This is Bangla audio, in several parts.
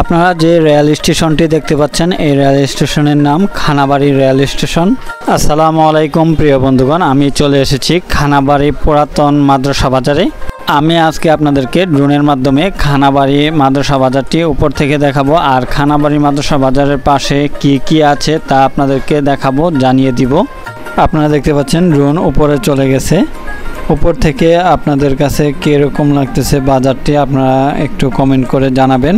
আপনারা যে রেল স্টেশনটি দেখতে পাচ্ছেন এই রেল স্টেশনের নাম খানাবাড়ি রেল স্টেশন। আসসালামু আলাইকুম প্রিয় বন্ধুগণ, আমি চলে এসেছি খানাবাড়ি পুরাতন মাদ্রাসা বাজারে। আমি আজকে আপনাদেরকে ড্রোনের মাধ্যমে খানাবাড়ি মাদ্রাসা বাজারটি উপর থেকে দেখাবো, আর খানাবাড়ি মাদ্রাসা বাজারের পাশে কি কি আছে তা আপনাদেরকে দেখাবো, জানিয়ে দিব। আপনারা দেখতে পাচ্ছেন ড্রোন উপরে চলে গেছে। উপর থেকে আপনাদের কাছে কীরকম লাগতেছে বাজারটি আপনারা একটু কমেন্ট করে জানাবেন।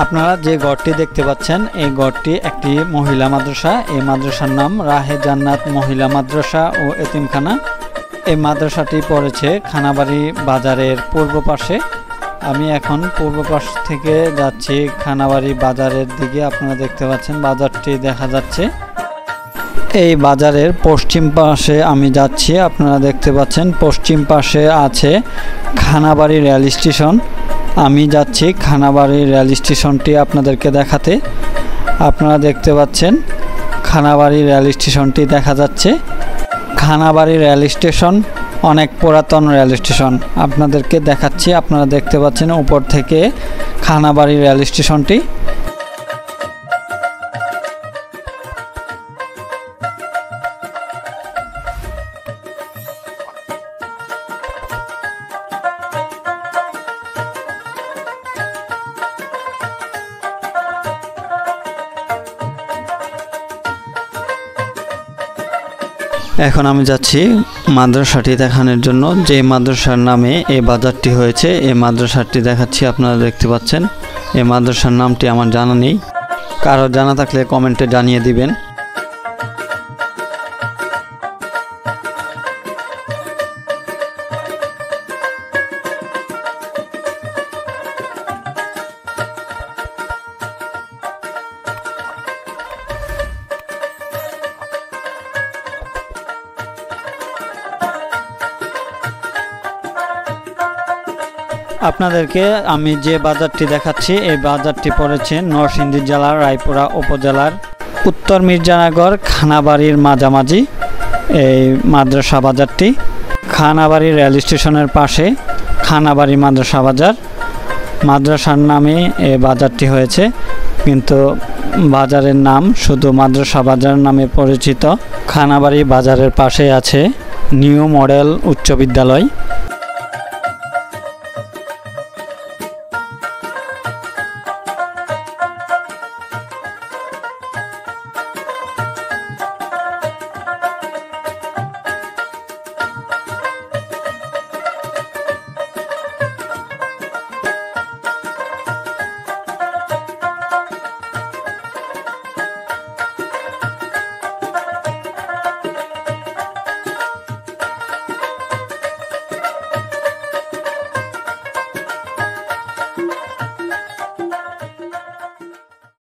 আপনারা যে ঘরটি দেখতে পাচ্ছেন এই ঘরটি একটি মহিলা মাদ্রাসা। এই মাদ্রাসার নাম রাহে জান্নাত মহিলা মাদ্রাসা ও এতিমখানা। এই মাদ্রাসাটি পড়েছে খানাবাড়ি বাজারের পূর্ব পাশে। আমি এখন পূর্ব পাশ থেকে যাচ্ছি খানাবাড়ি বাজারের দিকে। আপনারা দেখতে পাচ্ছেন বাজারটি দেখা যাচ্ছে। এই বাজারের পশ্চিম পাশে আমি যাচ্ছি। আপনারা দেখতে পাচ্ছেন পশ্চিম পাশে আছে খানাবাড়ি রেল স্টেশন। আমি যাচ্ছি খানাবাড়ি রেল স্টেশনটি আপনাদেরকে দেখাতে। আপনারা দেখতে পাচ্ছেন খানাবাড়ি রেল স্টেশনটি দেখা যাচ্ছে। খানাবাড়ি রেল স্টেশন অনেক পুরাতন রেল স্টেশন, আপনাদেরকে দেখাচ্ছি। আপনারা দেখতে পাচ্ছেন উপর থেকে খানাবাড়ি রেল স্টেশনটি। এখন আমি যাচ্ছি মাদ্রাসাটি দেখানোর জন্য, যে মাদ্রাসার নামে এই বাজারটি হয়েছে। এই মাদ্রাসাটি দেখাচ্ছি। আপনারা দেখতে পাচ্ছেন এই মাদ্রাসার নামটি আমার জানা নেই, কারো জানা থাকলে কমেন্টে জানিয়ে দিবেন। আপনাদেরকে আমি যে বাজারটি দেখাচ্ছি এই বাজারটি পড়েছে নরসিংদী জেলার রায়পুরা উপজেলার উত্তর মির্জানগর খানাবাড়ির মাঝামাঝি। এই মাদ্রাসা বাজারটি খানাবাড়ি রেল স্টেশনের পাশে খানাবাড়ি মাদ্রাসা বাজার। মাদ্রাসার নামে এই বাজারটি হয়েছে, কিন্তু বাজারের নাম শুধু মাদ্রাসা বাজার নামে পরিচিত। খানাবাড়ি বাজারের পাশে আছে নিউ মডেল উচ্চ বিদ্যালয়।